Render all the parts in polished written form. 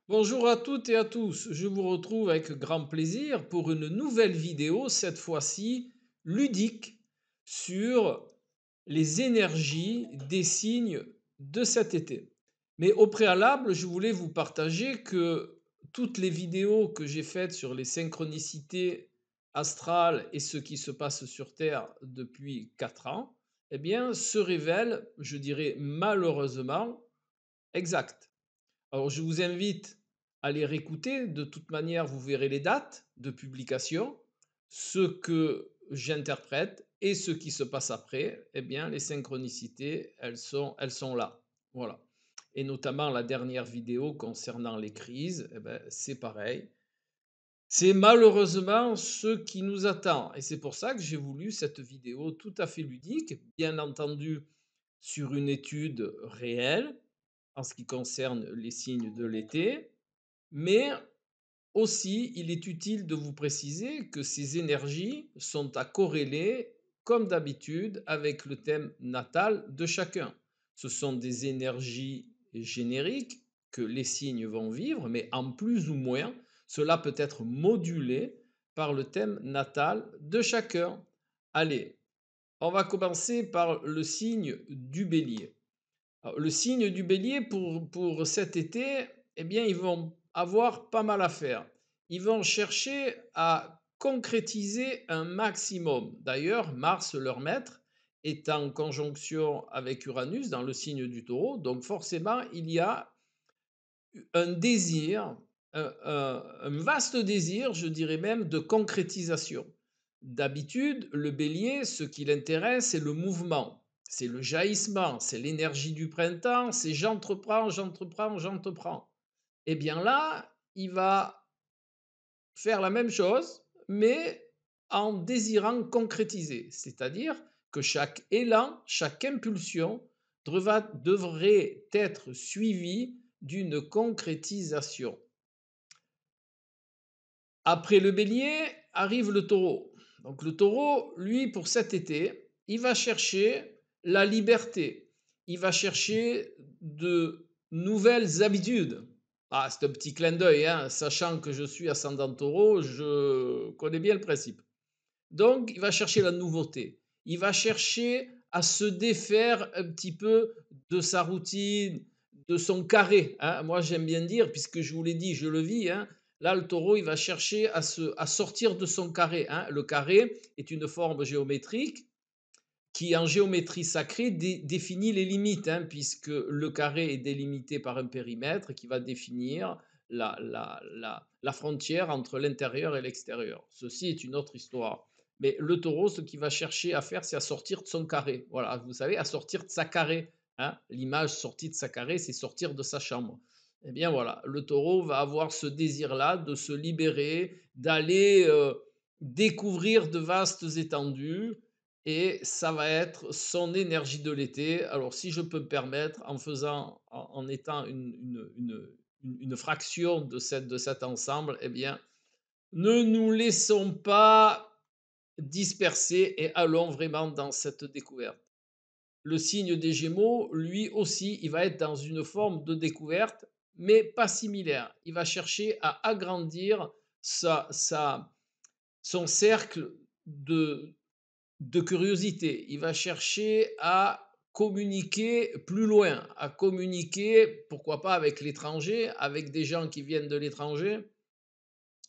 Bonjour à toutes et à tous, je vous retrouve avec grand plaisir pour une nouvelle vidéo, cette fois-ci ludique, sur les énergies des signes de cet été. Mais au préalable, je voulais vous partager que toutes les vidéos que j'ai faites sur les synchronicités astrales et ce qui se passe sur Terre depuis 4 ans, eh bien, se révèlent, je dirais malheureusement, exactes. Alors, je vous invite à les réécouter. De toute manière, vous verrez les dates de publication, ce que j'interprète et ce qui se passe après. Eh bien, les synchronicités, elles sont là. Voilà. Et notamment la dernière vidéo concernant les crises, eh ben, c'est pareil. C'est malheureusement ce qui nous attend. Et c'est pour ça que j'ai voulu cette vidéo tout à fait ludique, bien entendu sur une étude réelle en ce qui concerne les signes de l'été, mais aussi il est utile de vous préciser que ces énergies sont à corréler, comme d'habitude, avec le thème natal de chacun. Ce sont des énergies génériques que les signes vont vivre, mais en plus ou moins, cela peut être modulé par le thème natal de chacun. Allez, on va commencer par le signe du bélier. Alors, le signe du bélier pour cet été, eh bien, ils vont avoir pas mal à faire. Ils vont chercher à concrétiser un maximum. D'ailleurs, Mars, leur maître, est en conjonction avec Uranus dans le signe du taureau. Donc forcément, il y a un désir, un vaste désir, je dirais même, de concrétisation. D'habitude, le bélier, ce qui l'intéresse, c'est le mouvement, c'est le jaillissement, c'est l'énergie du printemps, c'est j'entreprends, j'entreprends, j'entreprends. Eh bien là, il va faire la même chose, mais en désirant concrétiser. C'est-à-dire que chaque élan, chaque impulsion devrait être suivi d'une concrétisation. Après le bélier arrive le taureau. Donc le taureau, lui, pour cet été, il va chercher la liberté. Il va chercher de nouvelles habitudes. Ah, c'est un petit clin d'œil, hein, sachant que je suis ascendant taureau, je connais bien le principe. Donc, il va chercher la nouveauté. Il va chercher à se défaire un petit peu de sa routine, de son carré, hein. Moi, j'aime bien dire, puisque je vous l'ai dit, je le vis, hein. Là, le taureau, il va chercher à sortir de son carré, hein. Le carré est une forme géométrique qui, en géométrie sacrée, définit les limites, hein, puisque le carré est délimité par un périmètre qui va définir la frontière entre l'intérieur et l'extérieur. Ceci est une autre histoire. Mais le taureau, ce qu'il va chercher à faire, c'est à sortir de son carré. Voilà, vous savez, à sortir de sa carré, hein. L'image sortie de sa carré, c'est sortir de sa chambre. Eh bien voilà, le taureau va avoir ce désir-là de se libérer, d'aller découvrir de vastes étendues, et ça va être son énergie de l'été. Alors, si je peux me permettre, en étant une fraction de cet ensemble, eh bien, ne nous laissons pas disperser et allons vraiment dans cette découverte. Le signe des Gémeaux, lui aussi, il va être dans une forme de découverte, mais pas similaire. Il va chercher à agrandir son cercle de curiosité. Il va chercher à communiquer plus loin, à communiquer, pourquoi pas avec l'étranger, avec des gens qui viennent de l'étranger.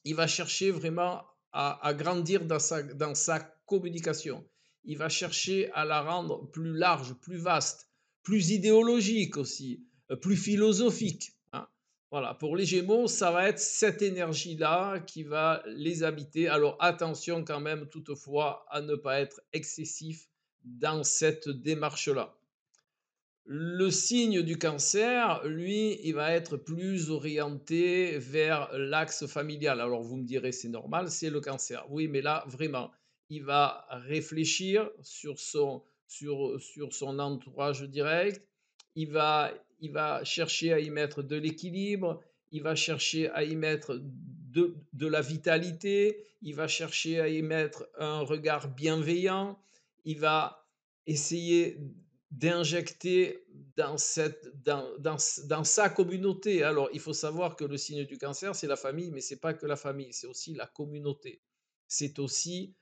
Il va chercher vraiment à grandir dans sa communication. Il va chercher à la rendre plus large, plus vaste, plus idéologique aussi, plus philosophique, hein. Voilà, pour les Gémeaux, ça va être cette énergie-là qui va les habiter. Alors attention quand même toutefois à ne pas être excessif dans cette démarche-là. Le signe du cancer, lui, il va être plus orienté vers l'axe familial. Alors vous me direz, c'est normal, c'est le cancer. Oui, mais là, vraiment, il va réfléchir sur son entourage direct, il va chercher à y mettre de l'équilibre, il va chercher à y mettre de la vitalité, il va chercher à émettre un regard bienveillant, il va essayer d'injecter dans sa communauté. Alors, il faut savoir que le signe du cancer, c'est la famille, mais c'est pas que la famille, c'est aussi la communauté. C'est aussi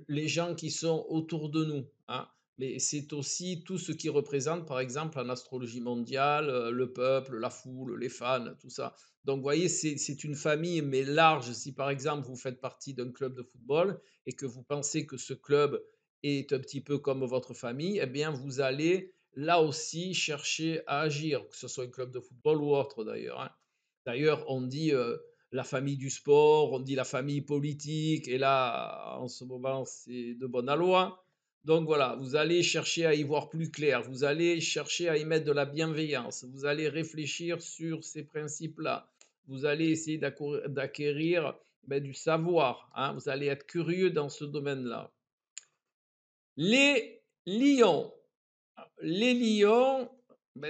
les gens qui sont autour de nous, hein. Mais c'est aussi tout ce qui représente, par exemple, en astrologie mondiale, le peuple, la foule, les fans, tout ça. Donc, vous voyez, c'est une famille, mais large. Si, par exemple, vous faites partie d'un club de football et que vous pensez que ce club est un petit peu comme votre famille, eh bien, vous allez là aussi chercher à agir, que ce soit un club de football ou autre d'ailleurs, hein. D'ailleurs, on dit la famille du sport, on dit la famille politique, et là, en ce moment, c'est de bonne loi. Donc voilà, vous allez chercher à y voir plus clair, vous allez chercher à y mettre de la bienveillance, vous allez réfléchir sur ces principes-là, vous allez essayer d'acquérir du savoir, hein, vous allez être curieux dans ce domaine-là. Les lions. Les lions,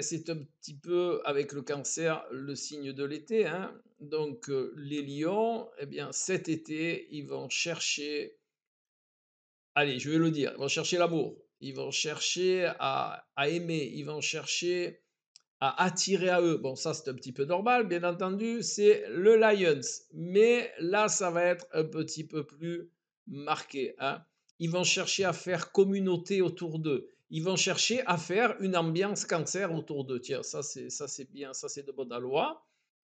c'est un petit peu avec le cancer le signe de l'été, hein. Donc les lions, eh bien cet été, ils vont chercher, allez, je vais le dire, ils vont chercher l'amour, ils vont chercher à aimer, ils vont chercher à attirer à eux. Bon, ça c'est un petit peu normal, bien entendu, c'est le Lions. Mais là, ça va être un petit peu plus marqué, hein. Ils vont chercher à faire communauté autour d'eux. Ils vont chercher à faire une ambiance cancer autour d'eux. Tiens, ça c'est bien, ça c'est de bonne loi.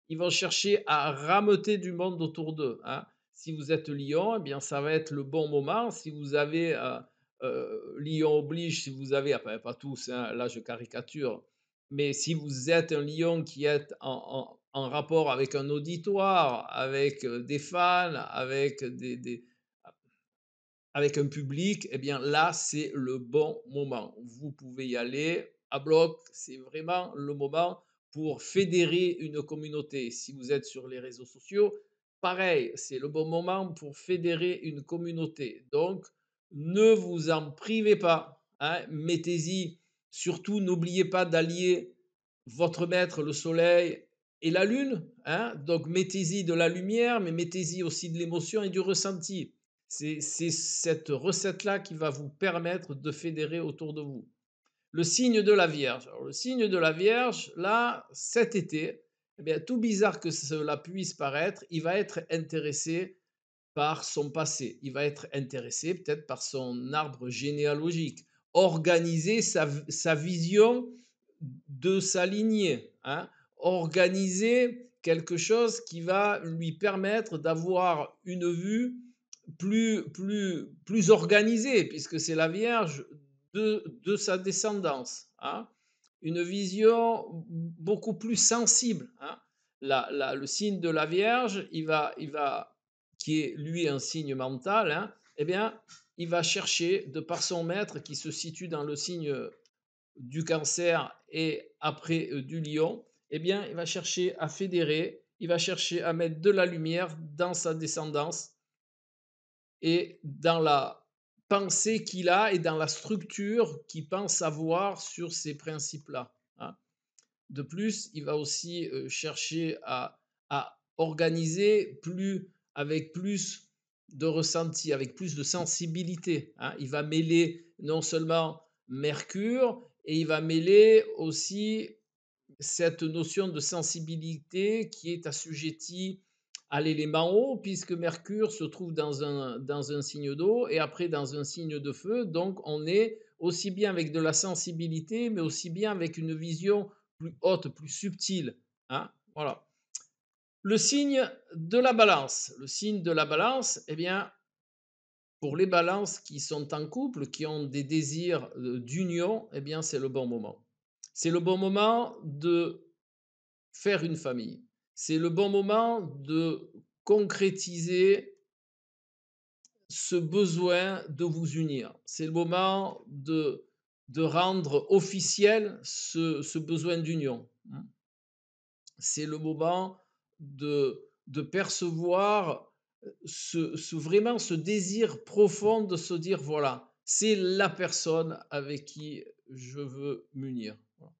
Ils vont chercher à rameuter du monde autour d'eux, hein. Si vous êtes lion, eh bien ça va être le bon moment. Si vous avez lion oblige, si vous avez, enfin pas tous, hein, là je caricature, mais si vous êtes un lion qui est en rapport avec un auditoire, avec des fans, avec un public, eh bien là, c'est le bon moment. Vous pouvez y aller à bloc, c'est vraiment le moment pour fédérer une communauté. Si vous êtes sur les réseaux sociaux, pareil, c'est le bon moment pour fédérer une communauté. Donc, ne vous en privez pas, hein, mettez-y. Surtout, n'oubliez pas d'allier votre maître, le soleil, et la lune, hein. Donc, mettez-y de la lumière, mais mettez-y aussi de l'émotion et du ressenti. C'est cette recette-là qui va vous permettre de fédérer autour de vous. Le signe de la Vierge. Alors, le signe de la Vierge, là, cet été, eh bien, tout bizarre que cela puisse paraître, il va être intéressé par son passé. Il va être intéressé peut-être par son arbre généalogique, organiser sa vision de sa lignée, hein, organiser quelque chose qui va lui permettre d'avoir une vue plus organisée, puisque c'est la Vierge de sa descendance, hein. Une vision beaucoup plus sensible, hein. Le signe de la Vierge, qui est lui un signe mental, hein, eh bien, il va chercher, de par son maître qui se situe dans le signe du cancer et après du lion, eh bien, il va chercher à fédérer, il va chercher à mettre de la lumière dans sa descendance et dans la pensée qu'il a et dans la structure qu'il pense avoir sur ces principes-là, hein. De plus, il va aussi chercher à organiser avec plus de ressenti, avec plus de sensibilité, hein. Il va mêler non seulement Mercure, et il va mêler aussi cette notion de sensibilité qui est assujettie à l'élément eau, puisque Mercure se trouve dans un signe d'eau et après dans un signe de feu. Donc on est aussi bien avec de la sensibilité, mais aussi bien avec une vision plus haute, plus subtile, hein. Voilà. Le signe de la balance. Le signe de la balance, eh bien, pour les balances qui sont en couple, qui ont des désirs d'union, eh bien, c'est le bon moment. C'est le bon moment de faire une famille. C'est le bon moment de concrétiser ce besoin de vous unir. C'est le moment de rendre officiel ce besoin d'union. C'est le moment de percevoir vraiment ce désir profond de se dire, voilà, c'est la personne avec qui je veux m'unir. Voilà.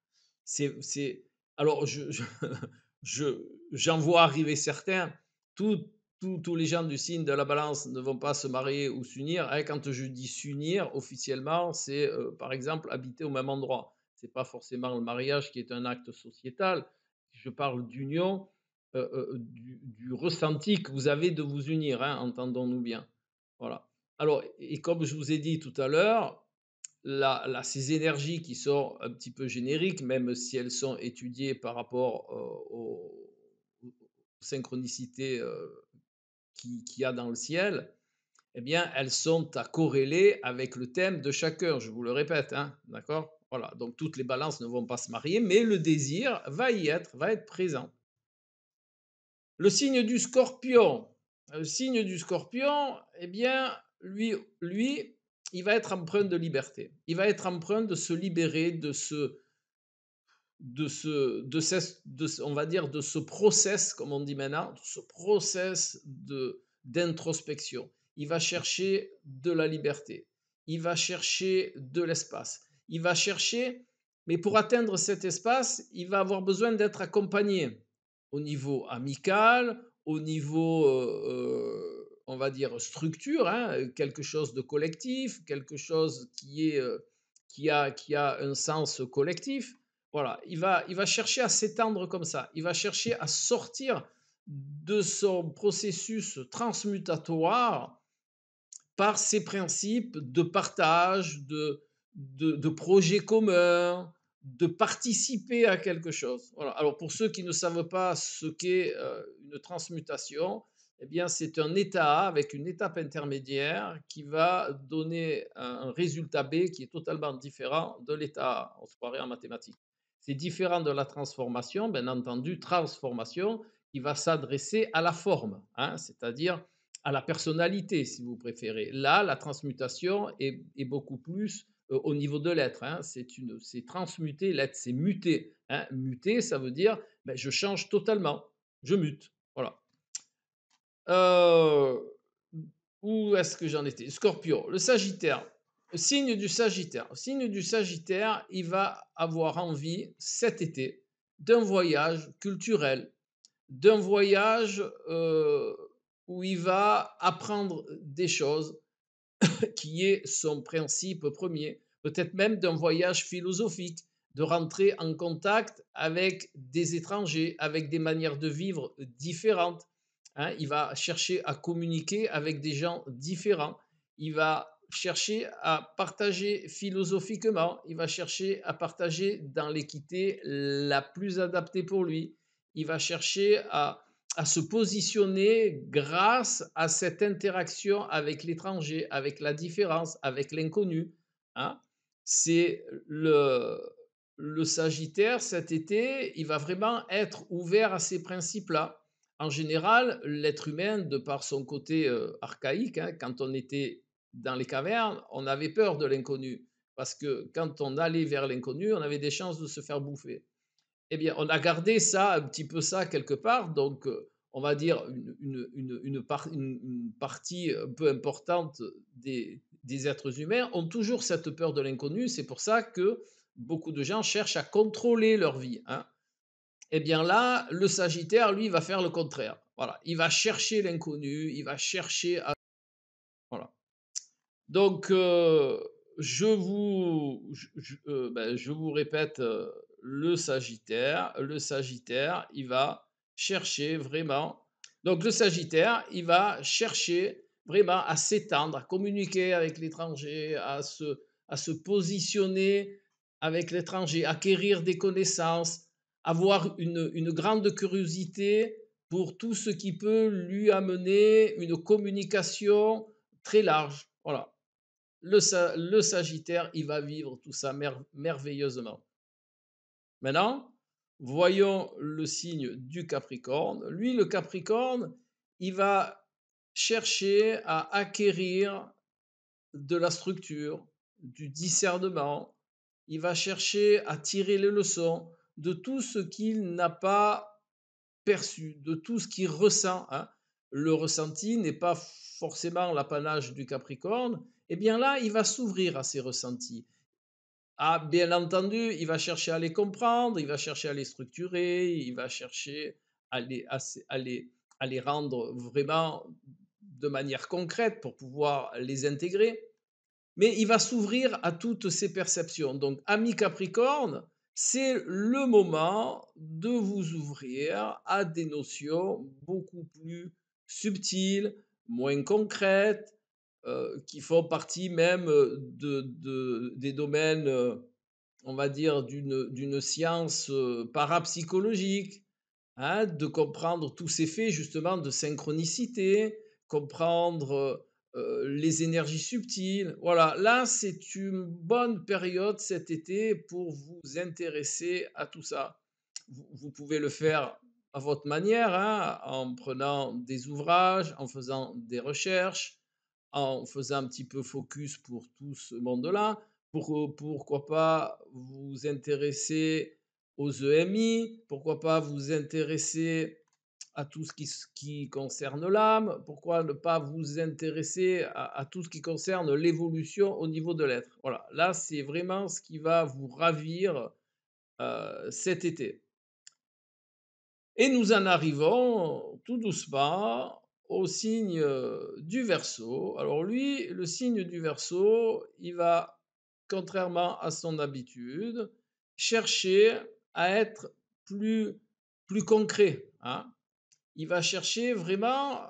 C'est, alors, j'en vois arriver certains. Tous tous les gens du signe de la Balance ne vont pas se marier ou s'unir, hein. Quand je dis s'unir, officiellement, c'est, par exemple, habiter au même endroit. C'est pas forcément le mariage qui est un acte sociétal. Je parle d'union, du ressenti que vous avez de vous unir, hein, entendons-nous bien. Voilà. Alors et comme je vous ai dit tout à l'heure, ces énergies qui sont un petit peu génériques, même si elles sont étudiées par rapport, aux synchronicités, qu'il y a dans le ciel, eh bien, elles sont à corréler avec le thème de chacun, je vous le répète, hein, d'accord? Voilà, donc toutes les balances ne vont pas se marier, mais le désir va être présent. Le signe du Scorpion, eh bien, lui, il va être empreint de liberté. Il va être empreint de se libérer on va dire, de ce process, comme on dit maintenant, de ce process d'introspection. Il va chercher de la liberté. Il va chercher de l'espace. Il va chercher, mais pour atteindre cet espace, il va avoir besoin d'être accompagné au niveau amical, au niveau, on va dire, structure, hein, quelque chose de collectif, quelque chose qui a un sens collectif. Voilà, il va chercher à s'étendre comme ça. Il va chercher à sortir de son processus transmutatoire par ses principes de partage, de projet commun, de participer à quelque chose. Voilà. Alors pour ceux qui ne savent pas ce qu'est une transmutation, eh bien c'est un état A avec une étape intermédiaire qui va donner un résultat B qui est totalement différent de l'état A. On se croirait en mathématiques. C'est différent de la transformation, bien entendu, transformation qui va s'adresser à la forme, hein, c'est-à-dire à la personnalité, si vous préférez. Là, la transmutation est beaucoup plus au niveau de l'être, hein. C'est transmuter, l'être, c'est muter, hein. Muter, ça veut dire ben, je change totalement, je mute. Voilà. Euh, où est-ce que j'en étais? Scorpion, le Sagittaire, le signe du Sagittaire. Le signe du Sagittaire, il va avoir envie cet été d'un voyage culturel, d'un voyage où il va apprendre des choses qui est son principe premier, peut-être même d'un voyage philosophique, de rentrer en contact avec des étrangers, avec des manières de vivre différentes, hein. Il va chercher à communiquer avec des gens différents. Il va chercher à partager philosophiquement. Il va chercher à partager dans l'équité la plus adaptée pour lui. Il va chercher à se positionner grâce à cette interaction avec l'étranger, avec la différence, avec l'inconnu, hein. C'est le Sagittaire cet été, il va vraiment être ouvert à ces principes-là. En général, l'être humain, de par son côté archaïque, hein, quand on était dans les cavernes, on avait peur de l'inconnu. Parce que quand on allait vers l'inconnu, on avait des chances de se faire bouffer. Eh bien, on a gardé ça, un petit peu ça quelque part. Donc, on va dire une partie un peu importante des êtres humains ont toujours cette peur de l'inconnu. C'est pour ça que beaucoup de gens cherchent à contrôler leur vie, hein. Eh bien là, le Sagittaire, lui, va faire le contraire. Voilà, il va chercher l'inconnu, il va chercher à... Voilà. Donc, je vous répète, le Sagittaire, il va chercher vraiment donc le Sagittaire, il va chercher vraiment à s'étendre, à communiquer avec l'étranger, à se positionner avec l'étranger, acquérir des connaissances, avoir une grande curiosité pour tout ce qui peut lui amener une communication très large. Voilà. Le Sagittaire, il va vivre tout ça merveilleusement. Maintenant, voyons le signe du Capricorne. Lui, le Capricorne, il va chercher à acquérir de la structure, du discernement. Il va chercher à tirer les leçons de tout ce qu'il n'a pas perçu, de tout ce qu'il ressent, hein. Le ressenti n'est pas forcément l'apanage du Capricorne. Eh bien là, il va s'ouvrir à ses ressentis. Ah, bien entendu, il va chercher à les comprendre, il va chercher à les structurer, il va chercher à à les rendre vraiment de manière concrète pour pouvoir les intégrer. Mais il va s'ouvrir à toutes ces perceptions. Donc, ami Capricorne, c'est le moment de vous ouvrir à des notions beaucoup plus subtiles, moins concrètes, qui font partie même des domaines, on va dire, d'une science parapsychologique, hein, de comprendre tous ces faits justement de synchronicité, comprendre les énergies subtiles. Voilà, là c'est une bonne période cet été pour vous intéresser à tout ça. Vous pouvez le faire à votre manière, hein, en prenant des ouvrages, en faisant des recherches, en faisant un petit peu focus pour tout ce monde-là. Pourquoi pas vous intéresser aux EMI, pourquoi pas vous intéresser à tout ce qui concerne l'âme, pourquoi ne pas vous intéresser à tout ce qui concerne l'évolution au niveau de l'être. Voilà, là c'est vraiment ce qui va vous ravir cet été. Et nous en arrivons tout doucement au signe du Verseau. Alors lui, le signe du Verseau, il va, contrairement à son habitude, chercher à être plus, plus concret, hein. Il va chercher vraiment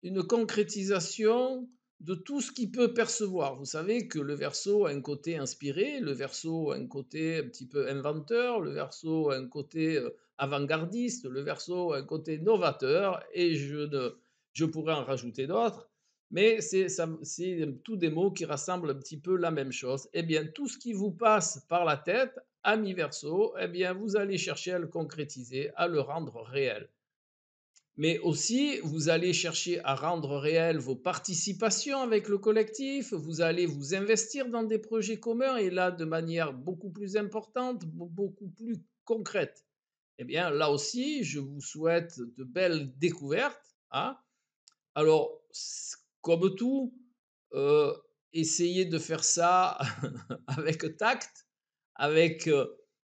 une concrétisation de tout ce qu'il peut percevoir. Vous savez que le Verseau a un côté inspiré, le Verseau a un côté un petit peu inventeur, le Verseau a un côté avant-gardiste, le Verseau a un côté novateur, et je pourrais en rajouter d'autres, mais c'est tous des mots qui rassemblent un petit peu la même chose. Eh bien, tout ce qui vous passe par la tête, ami Verseau, eh bien, vous allez chercher à le concrétiser, à le rendre réel. Mais aussi, vous allez chercher à rendre réelles vos participations avec le collectif, vous allez vous investir dans des projets communs, et là, de manière beaucoup plus importante, beaucoup plus concrète. Eh bien, là aussi, je vous souhaite de belles découvertes, hein. Alors, comme tout, euh, essayez de faire ça avec tact, avec,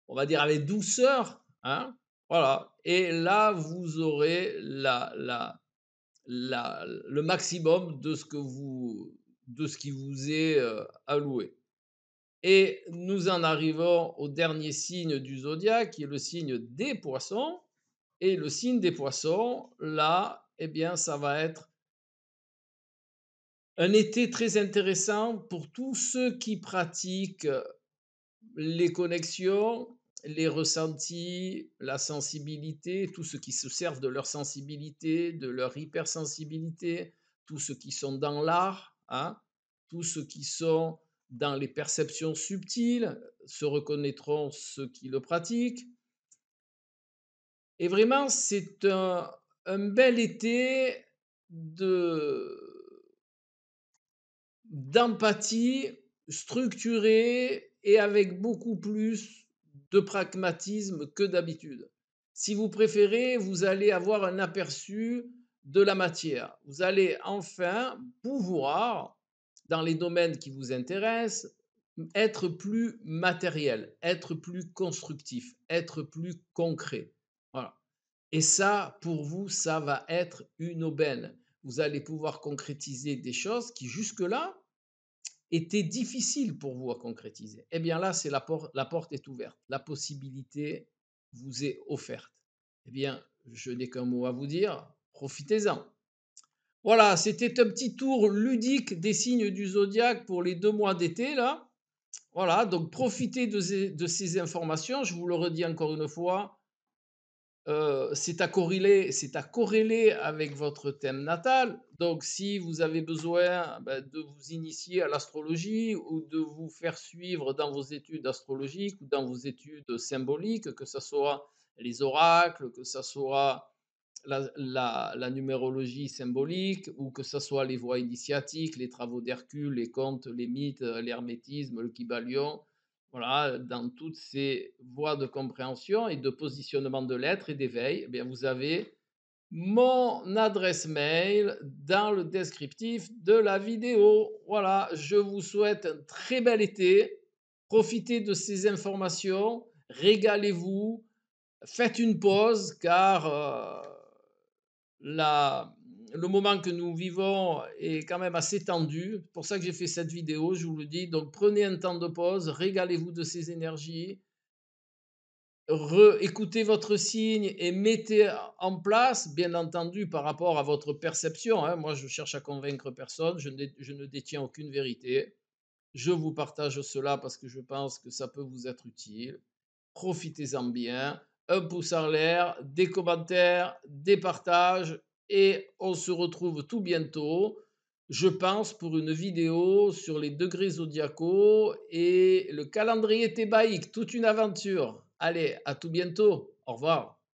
on va dire, avec douceur, hein. Voilà. Et là, vous aurez le maximum de ce qui vous est alloué. Et nous en arrivons au dernier signe du zodiaque, qui est le signe des poissons. Et le signe des poissons, là, eh bien, ça va être un été très intéressant pour tous ceux qui pratiquent les connexions, les ressentis, la sensibilité, tous ceux qui se servent de leur sensibilité, de leur hypersensibilité, tous ceux qui sont dans l'art, hein, tous ceux qui sont dans les perceptions subtiles, se reconnaîtront ceux qui le pratiquent. Et vraiment, c'est un bel été de d'empathie structurée et avec beaucoup plus de pragmatisme que d'habitude. Si vous préférez, vous allez avoir un aperçu de la matière. Vous allez enfin pouvoir, dans les domaines qui vous intéressent, être plus matériel, être plus constructif, être plus concret. Voilà. Et ça, pour vous, ça va être une aubaine. Vous allez pouvoir concrétiser des choses qui jusque-là était difficile pour vous à concrétiser. Eh bien là, c'est la porte est ouverte. La possibilité vous est offerte. Eh bien, je n'ai qu'un mot à vous dire, profitez-en. Voilà, c'était un petit tour ludique des signes du zodiaque pour les 2 mois d'été, là. Voilà, donc profitez de ces informations. Je vous le redis encore une fois, c'est à corréler avec votre thème natal. Donc, si vous avez besoin de vous initier à l'astrologie ou de vous faire suivre dans vos études astrologiques ou dans vos études symboliques, que ce soit les oracles, que ce soit la numérologie symbolique, ou que ce soit les voies initiatiques, les travaux d'Hercule, les contes, les mythes, l'hermétisme, le kybalion, voilà, dans toutes ces voies de compréhension et de positionnement de l'être et d'éveil, eh bien, vous avez mon adresse mail dans le descriptif de la vidéo. Voilà, je vous souhaite un très bel été. Profitez de ces informations, régalez-vous, faites une pause, car la, le moment que nous vivons est quand même assez tendu. C'est pour ça que j'ai fait cette vidéo, je vous le dis. Donc prenez un temps de pause, régalez-vous de ces énergies, écoutez votre signe et mettez en place, bien entendu, par rapport à votre perception, hein. Moi, je cherche à convaincre personne, je ne détiens aucune vérité. Je vous partage cela parce que je pense que ça peut vous être utile. Profitez-en bien. Un pouce en l'air, des commentaires, des partages et on se retrouve tout bientôt, je pense, pour une vidéo sur les degrés zodiacaux et le calendrier thébaïque, toute une aventure. Allez, à tout bientôt. Au revoir.